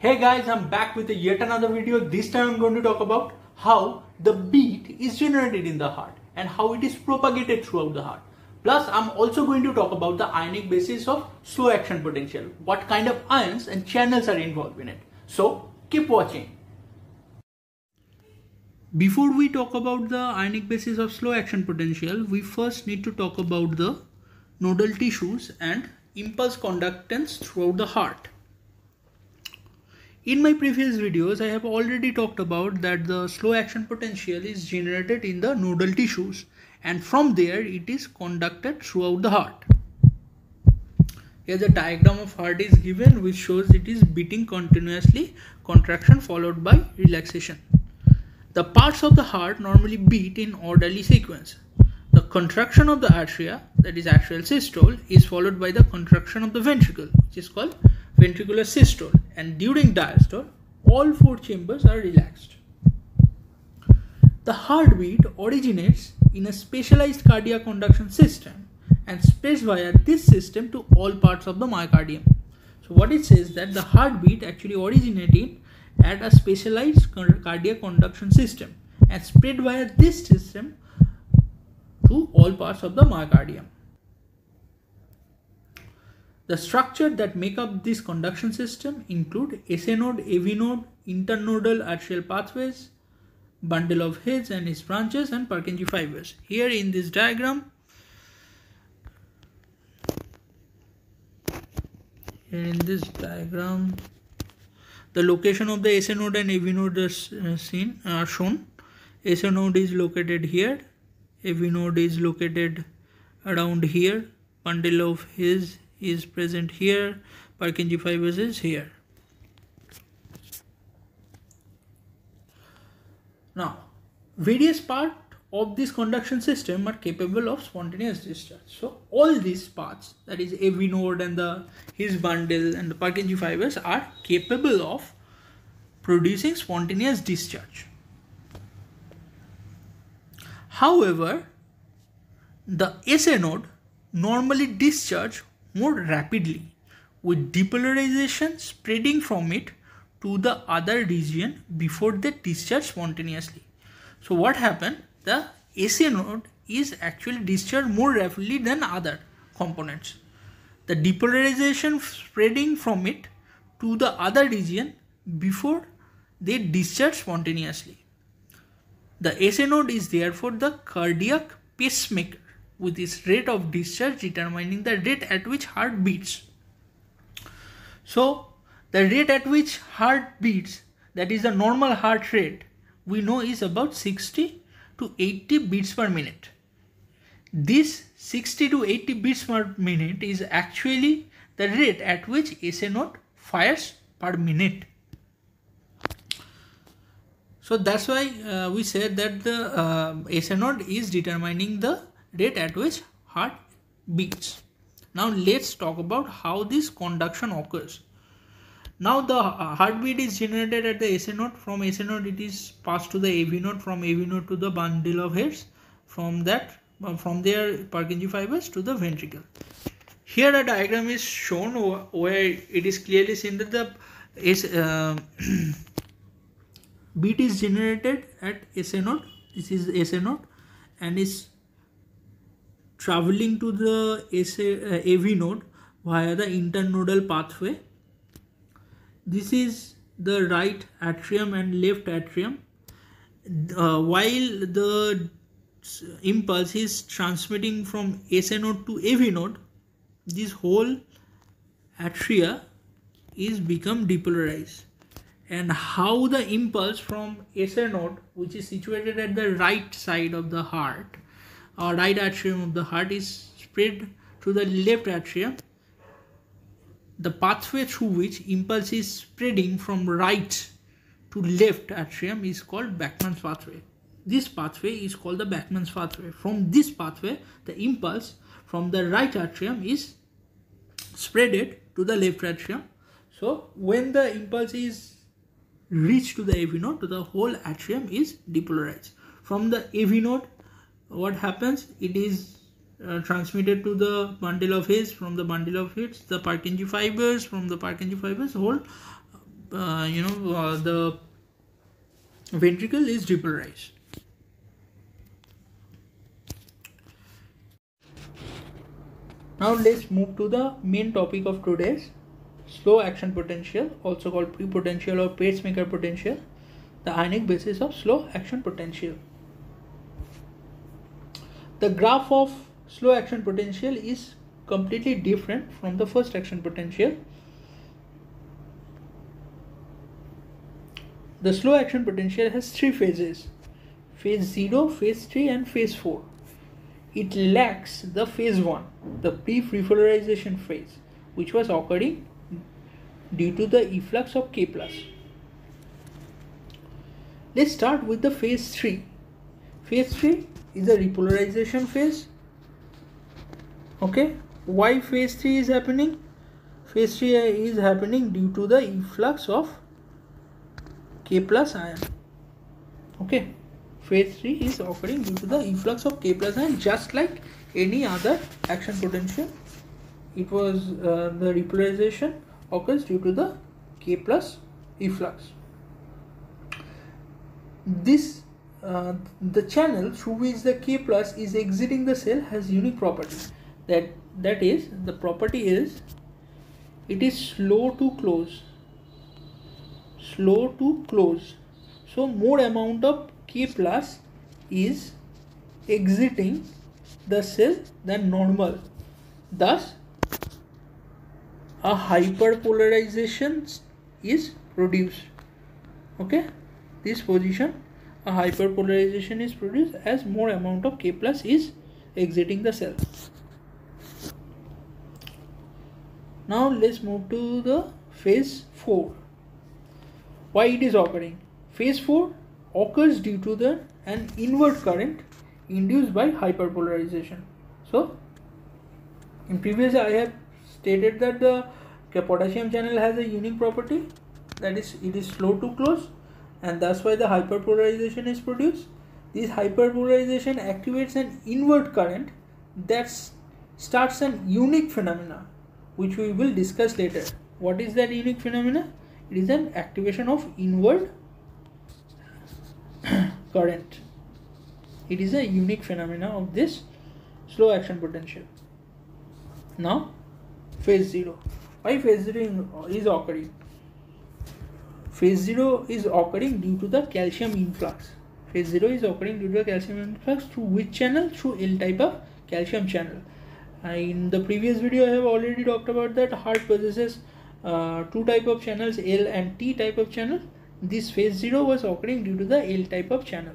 Hey guys, I'm back with yet another video. This time I'm going to talk about how the beat is generated in the heart and how it is propagated throughout the heart. Plus, I'm also going to talk about the ionic basis of slow action potential, what kind of ions and channels are involved in it. So, keep watching. Before we talk about the ionic basis of slow action potential, we first need to talk about the nodal tissues and impulse conductance throughout the heart. In my previous videos, I have already talked about that the slow action potential is generated in the nodal tissues and from there it is conducted throughout the heart. Here the diagram of heart is given which shows it is beating continuously, contraction followed by relaxation. The parts of the heart normally beat in orderly sequence. The contraction of the atria, that is atrial systole, is followed by the contraction of the ventricle, which is called ventricular systole, and during diastole, all four chambers are relaxed. The heartbeat originates in a specialized cardiac conduction system and spreads via this system to all parts of the myocardium. So what it says that the heartbeat actually originated at a specialized cardiac conduction system and spread via this system to all parts of the myocardium. The structure that make up this conduction system include SA node, AV node, internodal arterial pathways, bundle of His and its branches, and Purkinje fibers. Here in this diagram, the location of the SA node and AV node are shown. SA node is located here, AV node is located around here, bundle of His is present here, Purkinje fibers is here. Now, various parts of this conduction system are capable of spontaneous discharge. So, all these parts, that is AV node and the His bundle and the Purkinje fibers, are capable of producing spontaneous discharge. However, the SA node normally discharge more rapidly, with depolarization spreading from it to the other region before they discharge spontaneously. So what happened? The SA node is actually discharged more rapidly than other components. The depolarization spreading from it to the other region before they discharge spontaneously. The SA node is therefore the cardiac pacemaker, with its rate of discharge determining the rate at which heart beats. So, the rate at which heart beats, that is the normal heart rate, we know is about 60 to 80 beats per minute. This 60 to 80 beats per minute is actually the rate at which SA node fires per minute. So that's why we said that the SA node is determining the rate at which heart beats. Now let's talk about how this conduction occurs. Now the heartbeat is generated at the SA node. From SA node it is passed to the AV node. From AV node to the bundle of hairs. From there Purkinje fibers to the ventricle. Here a diagram is shown where it is clearly seen that the beat is generated at SA node. This is SA node and is traveling to the AV node via the internodal pathway. This is the right atrium and left atrium. While the impulse is transmitting from SA node to AV node, this whole atria is become depolarized. And how the impulse from SA node, which is situated at the right side of the heart, or right atrium of the heart, is spread to the left atrium. The pathway through which impulse is spreading from right to left atrium is called Bachmann's pathway. This pathway is called the Bachmann's pathway. From this pathway, the impulse from the right atrium is spreaded to the left atrium. So when the impulse is reached to the AV node, the whole atrium is depolarized. From the AV node, what happens? It is transmitted to the bundle of His. From the bundle of His, the Purkinje fibers. From the Purkinje fibers, whole the ventricle is depolarized. Now let's move to the main topic of today's slow action potential, also called pre-potential or pacemaker potential, the ionic basis of slow action potential. The graph of slow action potential is completely different from the first action potential. The slow action potential has three phases: phase 0, phase 3 and phase 4. It lacks the phase 1, the pre-prepolarization phase, which was occurring due to the efflux of K+. Let's start with the phase 3. Phase 3 is a repolarization phase. Okay, why phase 3 is happening? Phase 3 is happening due to the efflux of K+ ion. Okay, phase 3 is occurring due to the efflux of K+ ion, just like any other action potential. It was the repolarization occurs due to the K+ efflux. This the channel through which the K+ is exiting the cell has unique property. That is, the property is it is slow to close. Slow to close. So more amount of K+ is exiting the cell than normal. Thus, a hyperpolarization is produced. Okay, this position, a hyperpolarization is produced as more amount of K+ is exiting the cell. Now let's move to the phase 4. Why it is occurring? Phase 4 occurs due to an inward current induced by hyperpolarization. So, in previous I have stated that the potassium channel has a unique property, that is, it is slow to close, and that's why the hyperpolarization is produced. This hyperpolarization activates an inward current that starts an unique phenomena, which we will discuss later. What is that unique phenomena? It is an activation of inward current. It is a unique phenomena of this slow action potential. Now, phase 0. Why phase 0 is occurring? Phase 0 is occurring due to the calcium influx. Phase 0 is occurring due to the calcium influx through which channel? Through L type of calcium channel. In the previous video I have already talked about that heart possesses two type of channels, L and T type of channel. This phase 0 was occurring due to the L type of channel.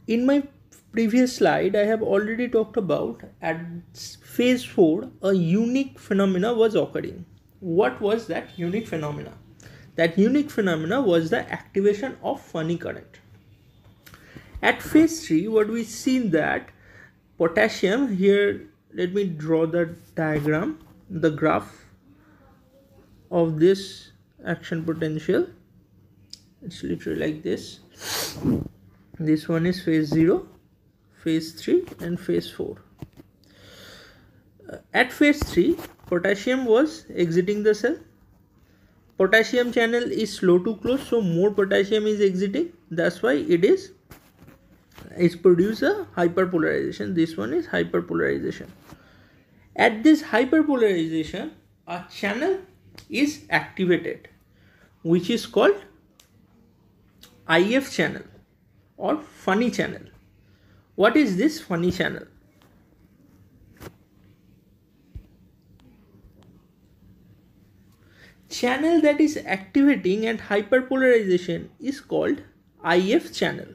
In my previous slide I have already talked about at phase 4 a unique phenomena was occurring. What was that unique phenomena? That unique phenomena was the activation of funny current. At phase 3 what we seen that potassium, here let me draw the diagram, the graph of this action potential. It's literally like this. This one is phase 0, phase 3 and phase 4. At phase 3 potassium was exiting the cell. Potassium channel is slow to close, so more potassium is exiting. That's why it's produce a hyperpolarization. This one is hyperpolarization. At this hyperpolarization, a channel is activated, which is called IF channel or funny channel. What is this funny channel? Channel that is activating at hyperpolarization is called IF channel.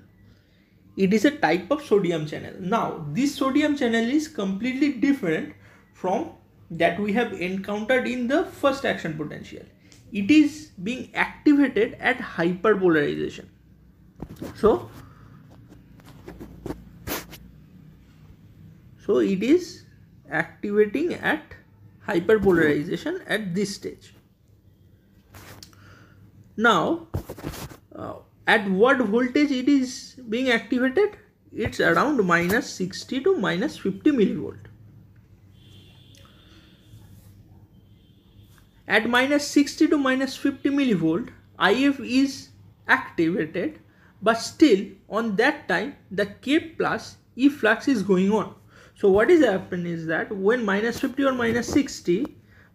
It is a type of sodium channel. Now, this sodium channel is completely different from that we have encountered in the first action potential. It is being activated at hyperpolarization. So it is activating at hyperpolarization at this stage. Now, at what voltage it is being activated? It's around minus 60 to minus 50 millivolt. At minus 60 to minus 50 millivolt, IF is activated, but still on that time the K plus E flux is going on. So what is happening is that when minus 50 or minus 60,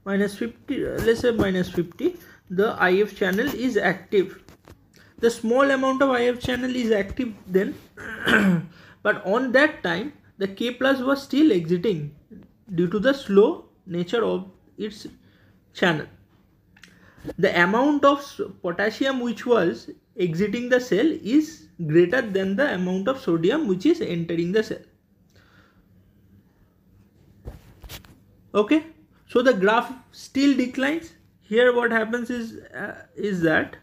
minus 50, let's say minus 50, the IF channel is active. The small amount of IF channel is active then, but on that time the K plus was still exiting due to the slow nature of its channel. The amount of potassium which was exiting the cell is greater than the amount of sodium which is entering the cell. Okay, so the graph still declines. Here what happens is that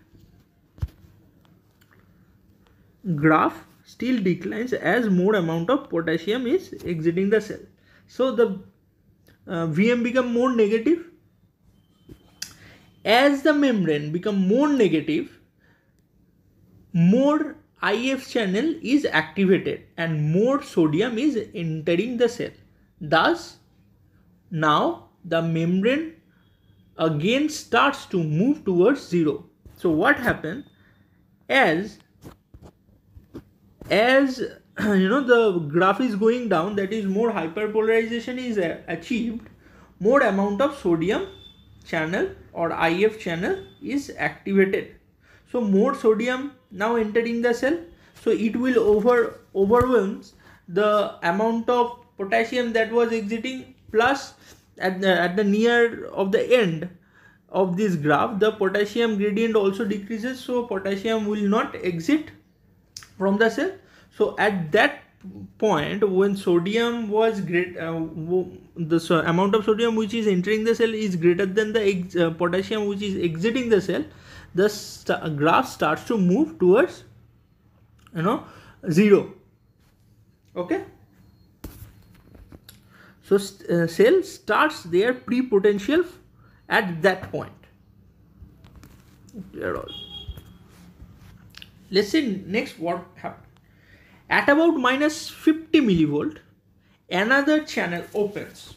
graph still declines as more amount of potassium is exiting the cell. So the Vm become more negative. As the membrane become more negative, more IF channel is activated and more sodium is entering the cell. Thus, now the membrane again starts to move towards zero. So what happens as the graph is going down, that is more hyperpolarization is achieved, more amount of sodium channel or IF channel is activated. So more sodium now entering the cell, so it will overwhelms the amount of potassium that was exiting, plus at the near of the end of this graph the potassium gradient also decreases, so potassium will not exit from the cell. So at that point when sodium was great, the amount of sodium which is entering the cell is greater than the potassium which is exiting the cell, the graph starts to move towards zero. Okay, so cell starts their pre-potential at that point. Let's see next what happened. At about minus 50 millivolt, another channel opens.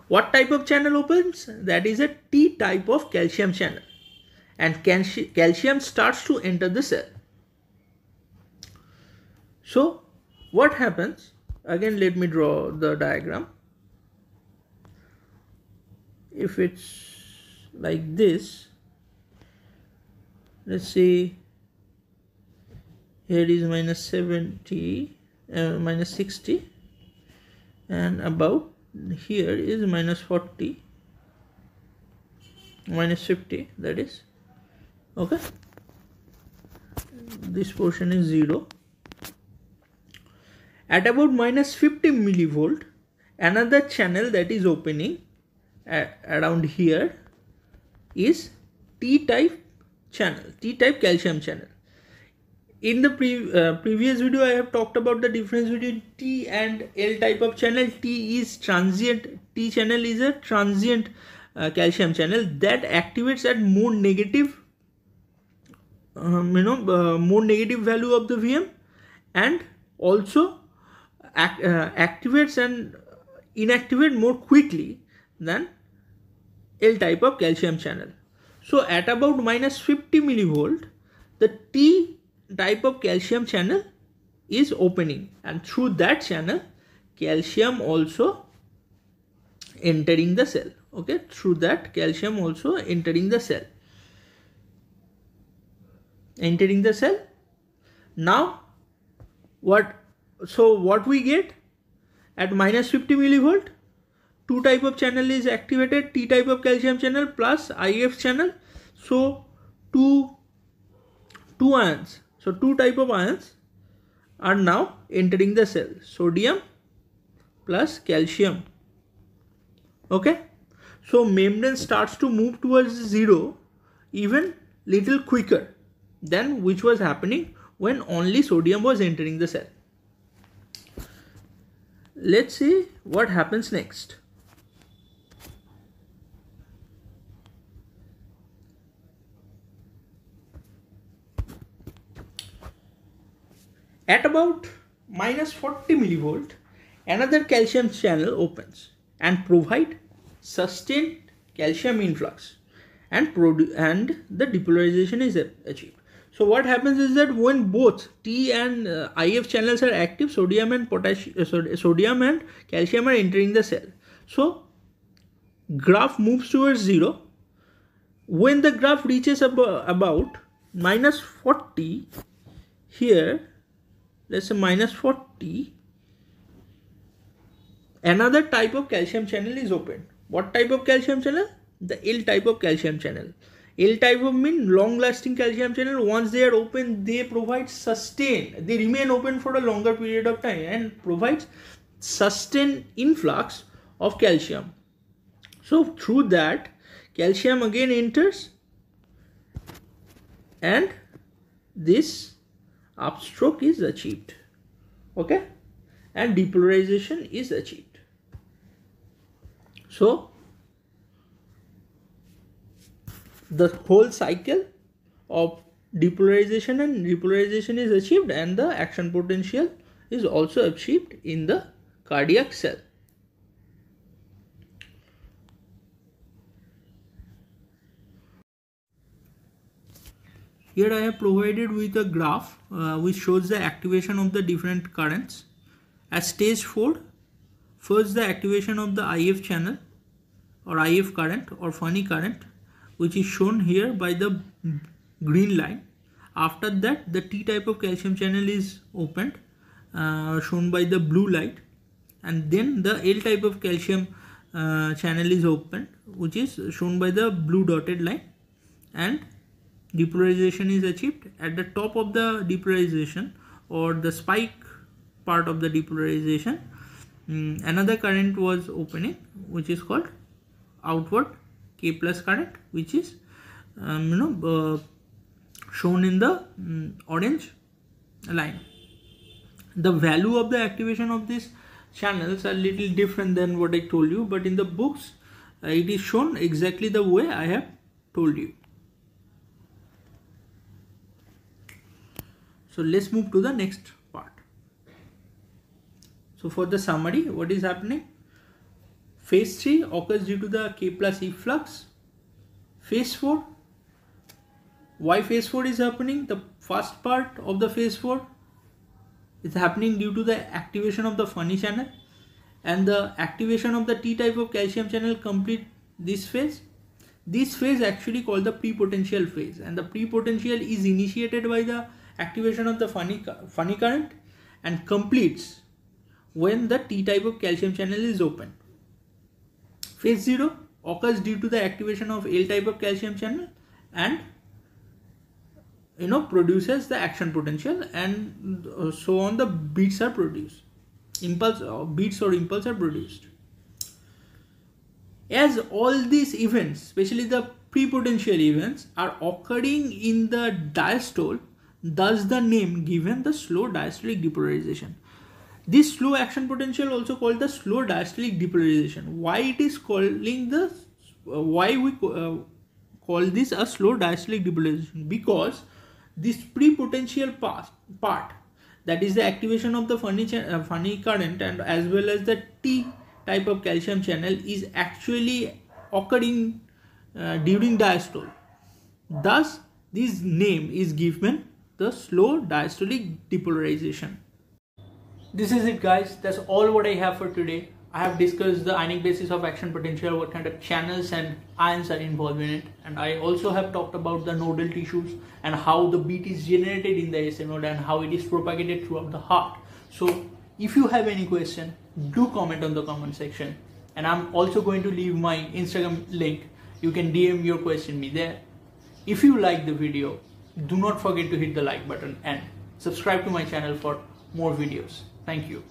What type of channel opens? That is a T type of calcium channel, and calcium starts to enter the cell. So what happens? Again, let me draw the diagram. If it's like this, let's see, here is minus 70, minus 60, and about here is minus 40, minus 50, that is. Okay, this portion is 0. At about minus 50 millivolt, another channel that is opening around here is T-type channel, T-type calcium channel. In the previous video, I have talked about the difference between T and L type of channel. T is transient. T channel is a transient calcium channel that activates at more negative, more negative value of the Vm, and also activates and inactivate more quickly than L type of calcium channel. So at about minus 50 millivolt, the T type of calcium channel is opening, and through that channel calcium also entering the cell. Okay, through that calcium also entering the cell. Now what we get at minus 50 millivolt, two type of channel is activated, T type of calcium channel plus IF channel. So two ions, so two type of ions are now entering the cell, sodium plus calcium. Okay, so membrane starts to move towards zero even little quicker than which was happening when only sodium was entering the cell. Let's see what happens next. At about minus 40 millivolt, another calcium channel opens and provide sustained calcium influx and the depolarization is achieved. So what happens is that when both T and IF channels are active, sodium and calcium are entering the cell. So graph moves towards 0. When the graph reaches about -40, here let's say -40, another type of calcium channel is opened. What type of calcium channel? The L type of calcium channel. L type of mean long lasting calcium channel. Once they are open, they provide sustain. They remain open for a longer period of time and provides sustained influx of calcium. So through that, calcium again enters and this upstroke is achieved. Okay, and depolarization is achieved. So the whole cycle of depolarization and repolarization is achieved, and the action potential is also achieved in the cardiac cell. Here I have provided with a graph which shows the activation of the different currents. At stage 4, first the activation of the IF channel or IF current or funny current, which is shown here by the green line. After that, the T type of calcium channel is opened, shown by the blue light, and then the L type of calcium channel is opened, which is shown by the blue dotted line, and depolarization is achieved. At the top of the depolarization or the spike part of the depolarization, another current was opening, which is called outward K plus current, which is shown in the orange line. The value of the activation of these channels are little different than what I told you, but in the books it is shown exactly the way I have told you. So let's move to the next part. So for the summary, what is happening? Phase 3 occurs due to the K plus E flux. Phase 4, why phase 4 is happening? The first part of the phase 4 is happening due to the activation of the funny channel, and the activation of the T type of calcium channel complete this phase. This phase actually called the prepotential phase, and the prepotential is initiated by the activation of the funny current and completes when the T type of calcium channel is open. Phase 0 occurs due to the activation of L type of calcium channel and produces the action potential, and so on the beats are produced. Beats or impulse are produced. As all these events, especially the prepotential events, are occurring in the diastole, thus the name given the slow diastolic depolarization. This slow action potential also called the slow diastolic depolarization. Why it is calling the why we call this a slow diastolic depolarization? Because this prepotential part, that is the activation of the funny current and as well as the T type of calcium channel, is actually occurring during diastole. Thus, this name is given the slow diastolic depolarization. This is it, guys. That's all what I have for today. I have discussed the ionic basis of action potential, what kind of channels and ions are involved in it, and I also have talked about the nodal tissues and how the beat is generated in the SM node and how it is propagated throughout the heart. So if you have any question, do comment on the comment section, and I'm also going to leave my Instagram link. You can DM your question me there. If you like the video, do not forget to hit the like button and subscribe to my channel for more videos. Thank you.